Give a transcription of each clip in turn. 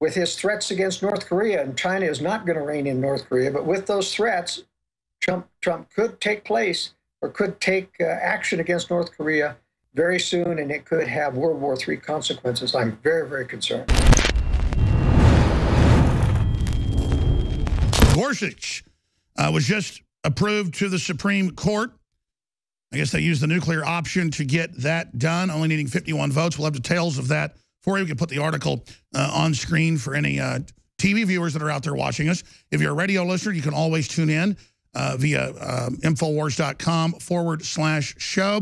with his threats against North Korea, and China is not going to rein in North Korea, but with those threats, Trump could take place or could take action against North Korea very soon, and it could have World War III consequences. I'm very, very concerned. Gorsuch was just approved to the Supreme Court. I guess they used the nuclear option to get that done, only needing 51 votes. We'll have details of that for you. We can put the article on screen for any TV viewers that are out there watching us. If you're a radio listener, you can always tune in via Infowars.com/show.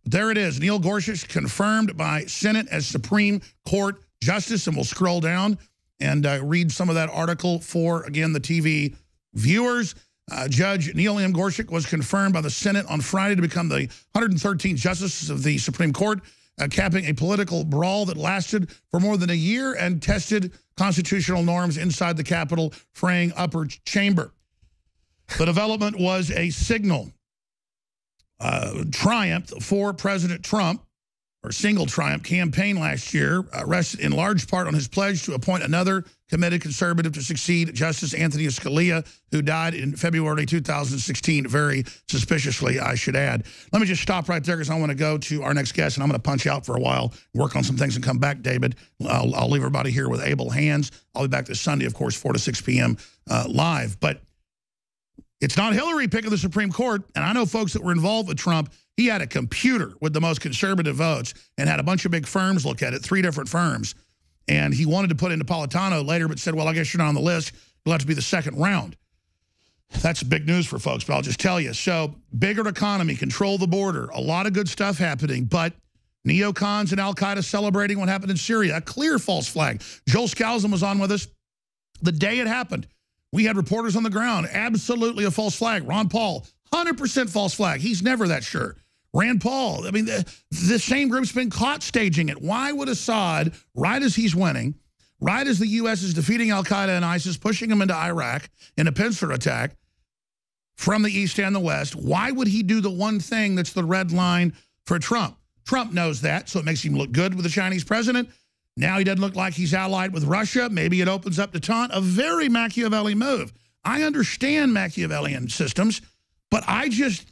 There it is. Neil Gorsuch confirmed by Senate as Supreme Court Justice. And we'll scroll down and read some of that article for, again, the TV viewers. Judge Neil M. Gorsuch was confirmed by the Senate on Friday to become the 113th Justice of the Supreme Court, capping a political brawl that lasted for more than a year and tested constitutional norms inside the Capitol, fraying upper chamber. The development was a signal triumph for President Trump, or single triumph campaign last year, rested in large part on his pledge to appoint another committed conservative to succeed Justice Anthony Scalia, who died in February 2016, very suspiciously, I should add. Let me just stop right there because I want to go to our next guest, and I'm going to punch out for a while, work on some things, and come back, David. I'll leave everybody here with able hands. I'll be back this Sunday, of course, 4 to 6 p.m. Live. But it's not Hillary picking the Supreme Court, and I know folks that were involved with Trump. He had a computer with the most conservative votes and had a bunch of big firms look at it, 3 different firms. And he wanted to put in Napolitano later, but said, well, I guess you're not on the list. You'll have to be the second round. That's big news for folks, but I'll just tell you. So, bigger economy, control the border, a lot of good stuff happening, but neocons and Al-Qaeda celebrating what happened in Syria, a clear false flag. Joel Skousen was on with us the day it happened. We had reporters on the ground, absolutely a false flag. Ron Paul, 100% false flag. He's never that sure. Rand Paul, I mean, the same group's been caught staging it. Why would Assad, right as he's winning, right as the U.S. is defeating Al-Qaeda and ISIS, pushing them into Iraq in a pincer attack from the east and the west, why would he do the one thing that's the red line for Trump? Trump knows that, so it makes him look good with the Chinese president. Now he doesn't look like he's allied with Russia. Maybe it opens up detente. A very Machiavelli move. I understand Machiavellian systems, but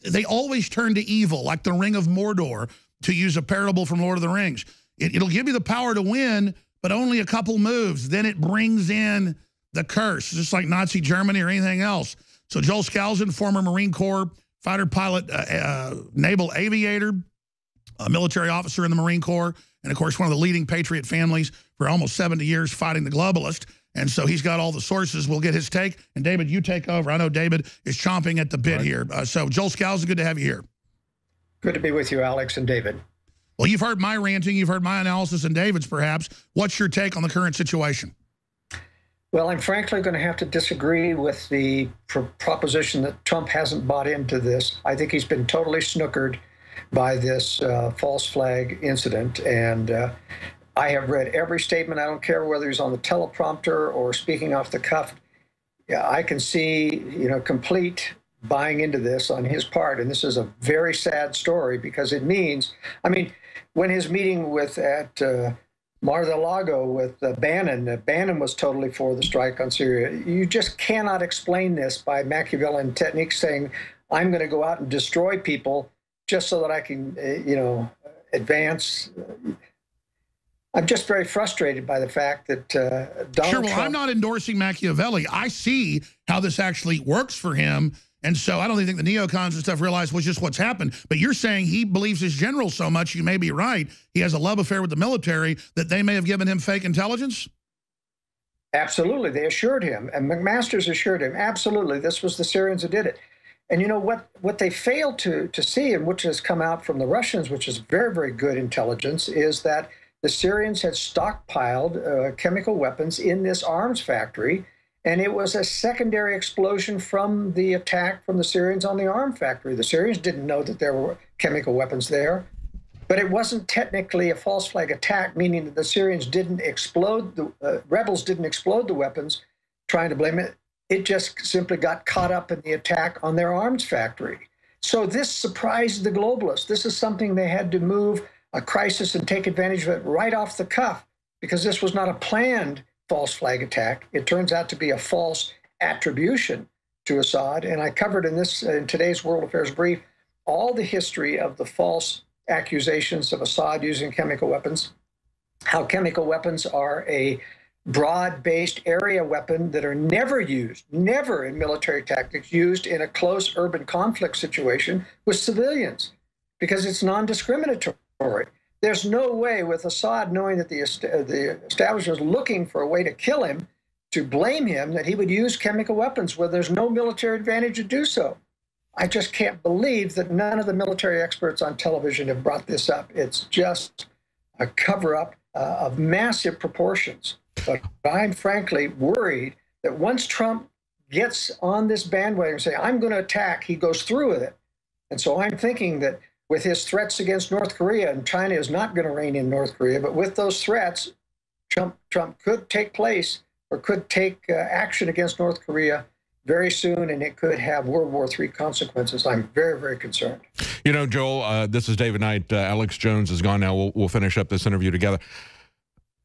they always turn to evil, like the Ring of Mordor, to use a parable from Lord of the Rings. It'll give you the power to win, but only a couple moves. Then it brings in the curse, just like Nazi Germany or anything else. So Joel Skousen, former Marine Corps fighter pilot, naval aviator, a military officer in the Marine Corps, and, of course, one of the leading patriot families for almost 70 years fighting the globalist. And so he's got all the sources. We'll get his take. And, David, you take over. I know David is chomping at the bit here. So, Joel Skousen, good to have you here. Good to be with you, Alex and David. Well, you've heard my ranting. You've heard my analysis and David's, perhaps. What's your take on the current situation? Well, I'm frankly going to have to disagree with the proposition that Trump hasn't bought into this. I think he's been totally snookered by this false flag incident. And I have read every statement. I don't care whether he's on the teleprompter or speaking off the cuff. Yeah, I can see, complete buying into this on his part. And this is a very sad story because it means, I mean, when his meeting at Mar-a-Lago with Bannon, Bannon was totally for the strike on Syria. You just cannot explain this by Machiavellian techniques saying, I'm going to go out and destroy people just so that I can, advance. I'm just very frustrated by the fact that Donald Trump... Trump... I'm not endorsing Machiavelli. I see how this actually works for him. And so I don't think the neocons and stuff realize was just what's happened. But you're saying he believes his general so much, you may be right. He has a love affair with the military that they may have given him fake intelligence? Absolutely. They assured him. And McMaster's assured him, absolutely, this was the Syrians who did it. And what they failed to see, and which has come out from the Russians, which is very, very good intelligence, is that the Syrians had stockpiled chemical weapons in this arms factory, and it was a secondary explosion from the attack from the Syrians on the arms factory. The Syrians didn't know that there were chemical weapons there, but it wasn't technically a false flag attack, meaning that the Syrians didn't explode, the rebels didn't explode the weapons, trying to blame it. It just simply got caught up in the attack on their arms factory. So this surprised the globalists. This is something they had to move a crisis and take advantage of it right off the cuff, because this was not a planned false flag attack. It turns out to be a false attribution to Assad. And I covered in today's World Affairs Brief all the history of the false accusations of Assad using chemical weapons, how chemical weapons are a broad-based area weapon that are never in military tactics, used in a close urban conflict situation with civilians, because it's non-discriminatory. There's no way, with Assad knowing that the establishment was looking for a way to kill him, to blame him, that he would use chemical weapons where there's no military advantage to do so. I just can't believe that none of the military experts on television have brought this up. It's just a cover-up of massive proportions. But I'm frankly worried that once Trump gets on this bandwagon and say, I'm going to attack, he goes through with it. And so I'm thinking that with his threats against North Korea, and China is not going to rein in North Korea, but with those threats, Trump could take place or could take action against North Korea very soon, and it could have World War III consequences. I'm very, very concerned. You know, Joel, this is David Knight. Alex Jones is gone now. We'll finish up this interview together.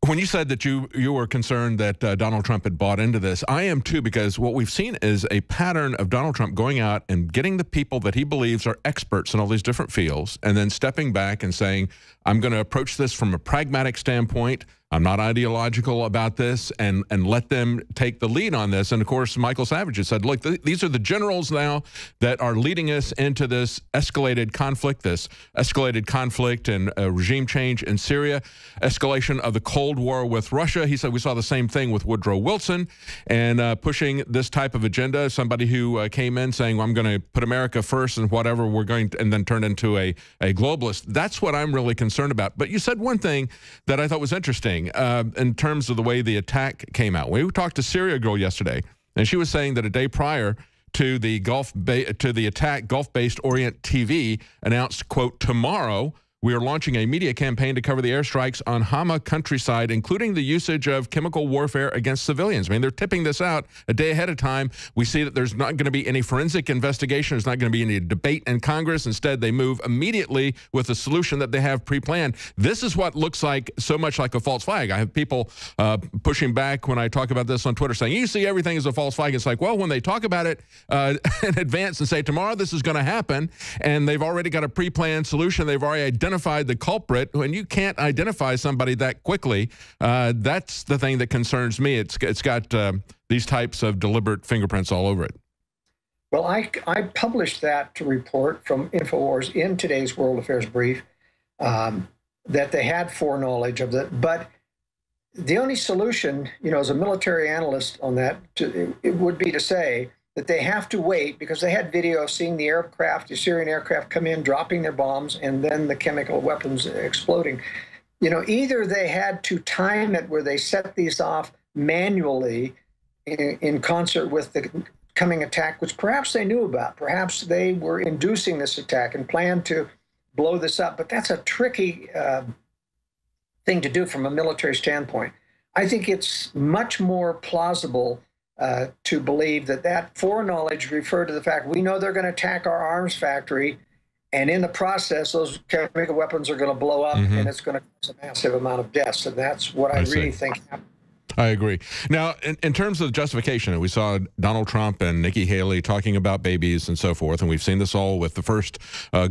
When you said that you were concerned that Donald Trump had bought into this, I am too, because what we've seen is a pattern of Donald Trump going out and getting the people that he believes are experts in all these different fields, and then stepping back and saying, I'm going to approach this from a pragmatic standpoint. I'm not ideological about this, and let them take the lead on this. And of course, Michael Savage has said, look, these are the generals now that are leading us into this escalated conflict and regime change in Syria, escalation of the Cold War with Russia. He said we saw the same thing with Woodrow Wilson, and pushing this type of agenda. Somebody who came in saying, well, I'm going to put America first and whatever we're going to, and then turned into a globalist. That's what I'm really concerned about. But you said one thing that I thought was interesting. In terms of the way the attack came out. We talked to Syria Girl yesterday, and she was saying that a day prior to the attack, Gulf-based Orient TV announced, quote, tomorrow we are launching a media campaign to cover the airstrikes on Hama countryside, including the usage of chemical warfare against civilians. I mean, they're tipping this out a day ahead of time. We see that there's not going to be any forensic investigation. There's not going to be any debate in Congress. Instead, they move immediately with a solution that they have pre-planned. This is what looks like so much like a false flag. I have people pushing back when I talk about this on Twitter saying, you see everything as a false flag. It's like, well, when they talk about it in advance and say, tomorrow this is going to happen, and they've already got a pre-planned solution, they've already identified the culprit, when you can't identify somebody that quickly, that's the thing that concerns me. It's got these types of deliberate fingerprints all over it. Well, I published that report from InfoWars in today's World Affairs Brief, that they had foreknowledge of that. But the only solution, you know, as a military analyst on that, it would be to say that they have to wait, because they had video of seeing the aircraft, the Syrian aircraft come in, dropping their bombs, and then the chemical weapons exploding. You know, either they had to time it where they set these off manually in concert with the coming attack, which perhaps they knew about. Perhaps they were inducing this attack and planned to blow this up. But that's a tricky thing to do from a military standpoint. I think it's much more plausible to believe that foreknowledge referred to the fact we know they're going to attack our arms factory, and in the process, those chemical weapons are going to blow up, and it's going to cause a massive amount of deaths. And that's what I really think happened. I agree. Now, in terms of justification, we saw Donald Trump and Nikki Haley talking about babies and so forth, and we've seen this all with the first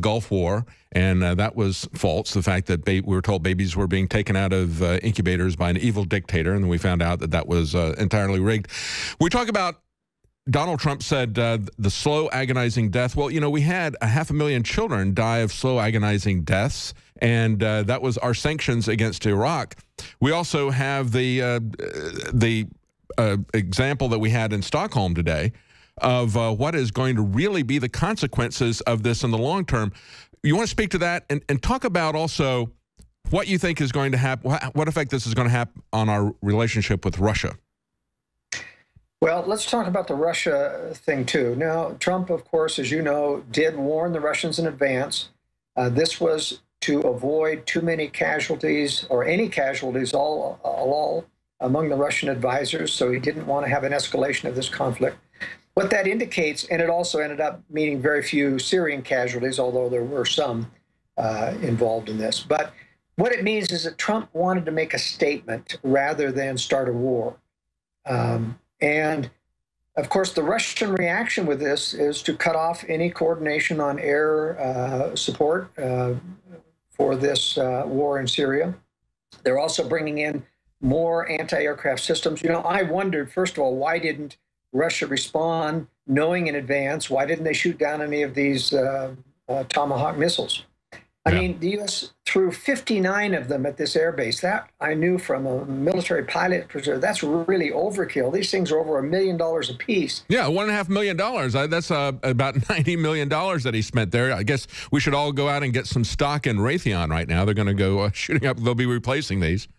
Gulf War, and that was false. The fact that we were told babies were being taken out of incubators by an evil dictator, and then we found out that that was entirely rigged. We talk about Donald Trump said the slow, agonizing death. Well, you know, we had 500,000 children die of slow, agonizing deaths, and that was our sanctions against Iraq. We also have the example that we had in Stockholm today of what is going to really be the consequences of this in the long term. You want to speak to that and talk about also what you think is going to happen, what effect this is going to have on our relationship with Russia? Well, let's talk about the Russia thing, too. Now, Trump, of course, as you know, did warn the Russians in advance. This was to avoid too many casualties or any casualties all among the Russian advisors, so he didn't want to have an escalation of this conflict. What that indicates, and it also ended up meaning very few Syrian casualties, although there were some involved in this. But what it means is that Trump wanted to make a statement rather than start a war. And of course, the Russian reaction with this is to cut off any coordination on air support for this war in Syria. They're also bringing in more anti-aircraft systems. You know, I wondered, first of all, why didn't Russia respond knowing in advance? Why didn't they shoot down any of these Tomahawk missiles? I mean, the U.S. threw 59 of them at this airbase. That I knew from a military pilot perspective. That's really overkill. These things are over $1 million a piece. Yeah, $1.5 million. That's about $90 million that he spent there. I guess we should all go out and get some stock in Raytheon right now. They're going to go shooting up. They'll be replacing these.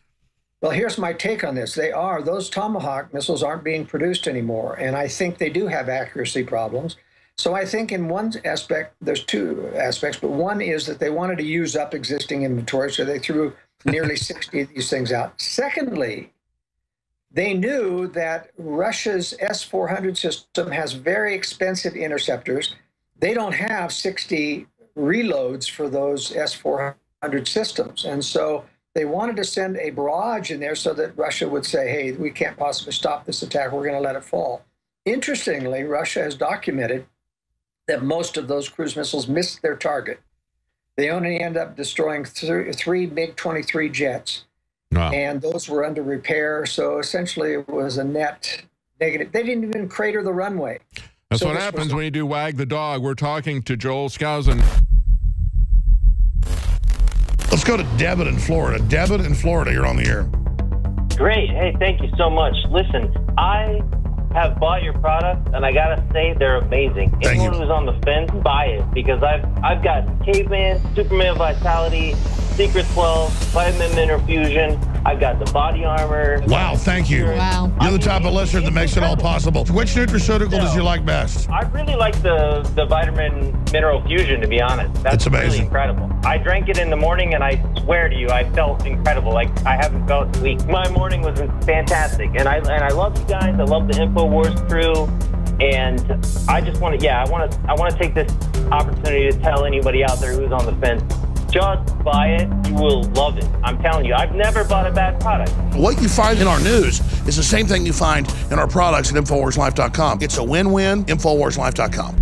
Well, here's my take on this. Those Tomahawk missiles aren't being produced anymore, and I think they do have accuracy problems. So I think in one aspect, there's two aspects, but one is that they wanted to use up existing inventory, so they threw nearly 60 of these things out. Secondly, they knew that Russia's S-400 system has very expensive interceptors. They don't have 60 reloads for those S-400 systems, and so they wanted to send a barrage in there so that Russia would say, hey, we can't possibly stop this attack. We're going to let it fall. Interestingly, Russia has documented that most of those cruise missiles missed their target. They only end up destroying three MiG-23 jets, and those were under repair. So essentially, it was a net negative. They didn't even crater the runway. That's what happens when you do Wag the Dog. We're talking to Joel Skousen. Let's go to Debit in Florida. Debit in Florida, you're on the air. Great. Hey, thank you so much. Listen, I have bought your product, and I gotta say they're amazing. Anyone who's on the fence, buy it, because I've got Caveman, Superman Vitality, Secret 12, Vitamin Mineral Fusion. I've got the body armor. Wow, thank you. Wow. You're the type of listener that makes it all possible. Which nutraceutical does you like best? I really like the Vitamin Mineral Fusion, to be honest. That's amazing. Really incredible. I drank it in the morning, and I swear to you, I felt incredible. Like I haven't felt in weeks. My morning was fantastic, and I love you guys. I love the InfoWars crew, and I just want to, I want to take this opportunity to tell anybody out there who's on the fence, just buy it. You will love it. I'm telling you, I've never bought a bad product. What you find in our news is the same thing you find in our products at InfoWarsLife.com. It's a win-win, InfoWarsLife.com.